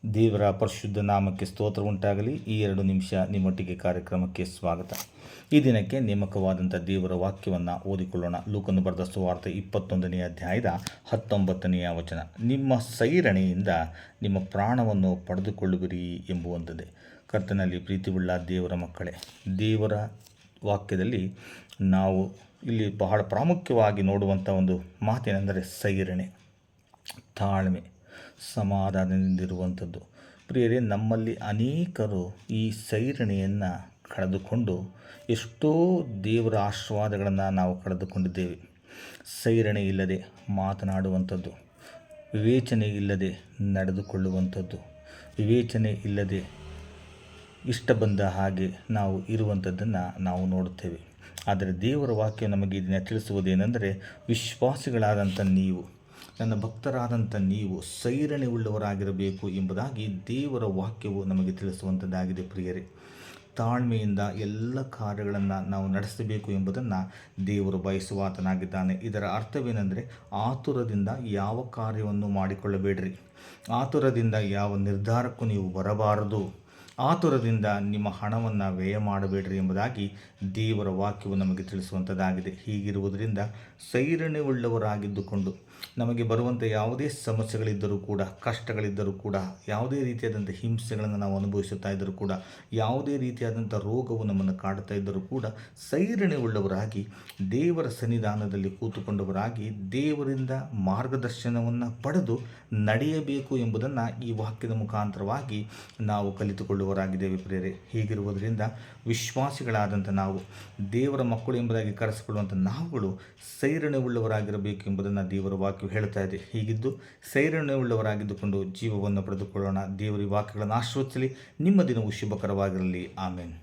ದೇವರ ಪರಿಶುದ್ಧ ನಾಮಕ್ಕೆ ಸ್ತೋತ್ರ ಉಂಟಾಗಲಿ. ಈ 2 ನಿಮಿಷ ನಿಮ್ಮೊಟ್ಟಿಗೆ ಕಾರ್ಯಕ್ರಮಕ್ಕೆ ಸ್ವಾಗತ. ಈ ದಿನಕ್ಕೆ ನೇಮಕವಾದಂಥ ದೇವರ ವಾಕ್ಯವನ್ನು ಓದಿಕೊಳ್ಳೋಣ. ಲೂಕನು ಬರೆದ ಸುವಾರ್ತೆ 21ನೇ ಅಧ್ಯಾಯದ 19ನೇ ವಚನ. ನಿಮ್ಮ ಸೈರಣೆಯಿಂದ ನಿಮ್ಮ ಪ್ರಾಣವನ್ನು ಪಡೆದುಕೊಳ್ಳುವಿರಿ ಎಂಬುವಂಥದ್ದೇ. ಕರ್ತನಲ್ಲಿ ಪ್ರೀತಿಯುಳ್ಳ ದೇವರ ಮಕ್ಕಳೇ, ದೇವರ ವಾಕ್ಯದಲ್ಲಿ ನಾವು ಇಲ್ಲಿ ಬಹಳ ಪ್ರಾಮುಖ್ಯವಾಗಿ ನೋಡುವಂಥ ಒಂದು ಮಾತೇನೆಂದರೆ ಸೈರಣೆ, ತಾಳ್ಮೆ, ಸಮಾಧಾನದಿಂದಿರುವಂಥದ್ದು. ಪ್ರಿಯರೇ, ನಮ್ಮಲ್ಲಿ ಅನೇಕರು ಈ ಸೈರಣೆಯನ್ನು ಕಳೆದುಕೊಂಡು ಎಷ್ಟೋ ದೇವರ ಆಶೀರ್ವಾದಗಳನ್ನು ನಾವು ಕಳೆದುಕೊಂಡಿದ್ದೇವೆ. ಸೈರಣೆ ಇಲ್ಲದೆ ಮಾತನಾಡುವಂಥದ್ದು, ವಿವೇಚನೆ ಇಲ್ಲದೆ ನಡೆದುಕೊಳ್ಳುವಂಥದ್ದು, ವಿವೇಚನೆ ಇಲ್ಲದೆ ಇಷ್ಟ ಬಂದ ಹಾಗೆ ನಾವು ಇರುವಂಥದ್ದನ್ನು ನಾವು ನೋಡುತ್ತೇವೆ. ಆದರೆ ದೇವರ ವಾಕ್ಯ ನಮಗೆ ಇದನ್ನು ತಿಳಿಸುವುದೇನೆಂದರೆ, ವಿಶ್ವಾಸಿಗಳಾದಂಥ ನೀವು, ನನ್ನ ಭಕ್ತರಾದಂಥ ನೀವು ಸೈರಣೆ ಉಳ್ಳವರಾಗಿರಬೇಕು ಎಂಬುದಾಗಿ ದೇವರ ವಾಕ್ಯವು ನಮಗೆ ತಿಳಿಸುವಂಥದ್ದಾಗಿದೆ. ಪ್ರಿಯರೇ, ತಾಳ್ಮೆಯಿಂದ ಎಲ್ಲ ಕಾರ್ಯಗಳನ್ನು ನಾವು ನಡೆಸಬೇಕು ಎಂಬುದನ್ನು ದೇವರು ಬಯಸುವಾತನಾಗಿದ್ದಾನೆ. ಇದರ ಅರ್ಥವೇನೆಂದರೆ, ಆತುರದಿಂದ ಯಾವ ಕಾರ್ಯವನ್ನು ಮಾಡಿಕೊಳ್ಳಬೇಡ್ರಿ, ಆತುರದಿಂದ ಯಾವ ನಿರ್ಧಾರಕ್ಕೂ ನೀವು ಬರಬಾರದು, ಆತುರದಿಂದ ನಿಮ್ಮ ಹಣವನ್ನು ವ್ಯಯ ಮಾಡಬೇಡ್ರಿ ಎಂಬುದಾಗಿ ದೇವರ ವಾಕ್ಯವು ನಮಗೆ ತಿಳಿಸುವಂಥದ್ದಾಗಿದೆ. ಹೀಗಿರುವುದರಿಂದ ಸೈರಣೆ ಉಳ್ಳವರಾಗಿದ್ದುಕೊಂಡು ನಮಗೆ ಬರುವಂಥ ಯಾವುದೇ ಸಮಸ್ಯೆಗಳಿದ್ದರೂ ಕೂಡ, ಕಷ್ಟಗಳಿದ್ದರೂ ಕೂಡ, ಯಾವುದೇ ರೀತಿಯಾದಂಥ ಹಿಂಸೆಗಳನ್ನು ನಾವು ಅನುಭವಿಸುತ್ತಾ ಇದ್ದರೂ ಕೂಡ, ಯಾವುದೇ ರೀತಿಯಾದಂಥ ರೋಗವು ನಮ್ಮನ್ನು ಕಾಡುತ್ತಾ ಇದ್ದರೂ ಕೂಡ ಸೈರಣೆ ಉಳ್ಳವರಾಗಿ ದೇವರ ಸನ್ನಿಧಾನದಲ್ಲಿ ಕೂತುಕೊಂಡವರಾಗಿ ದೇವರಿಂದ ಮಾರ್ಗದರ್ಶನವನ್ನು ಪಡೆದು ನಡೆಯಬೇಕು ಎಂಬುದನ್ನು ಈ ವಾಕ್ಯದ ಮುಖಾಂತರವಾಗಿ ನಾವು ಕಲಿತುಕೊಳ್ಳುವರಾಗಿದ್ದೇವೆ. ಪ್ರಿಯರೇ, ಹೀಗಿರುವುದರಿಂದ ವಿಶ್ವಾಸಿಗಳಾದಂಥ ನಾವು, ದೇವರ ಮಕ್ಕಳು ಎಂಬುದಾಗಿ ಕರೆಸಿಕೊಳ್ಳುವಂಥ ನಾವುಗಳು ಸೈರಣೆ ಉಳ್ಳವರಾಗಿರಬೇಕು ಎಂಬುದನ್ನು ದೇವರ ವಾಕ್ಯ ಹೇಳುತ್ತಾ ಇದೆ. ಹೀಗಿದ್ದು ಸೈರಣೆ ಉಳ್ಳವರಾಗಿದ್ದುಕೊಂಡು ಜೀವವನ್ನು ಪಡೆದುಕೊಳ್ಳೋಣ. ದೇವರ ವಾಕ್ಯಗಳನ್ನು ಆಶೀರ್ವದಿಸಲಿ. ನಿಮ್ಮ ದಿನವು ಶುಭಕರವಾಗಿರಲಿ. ಆಮೆನ್.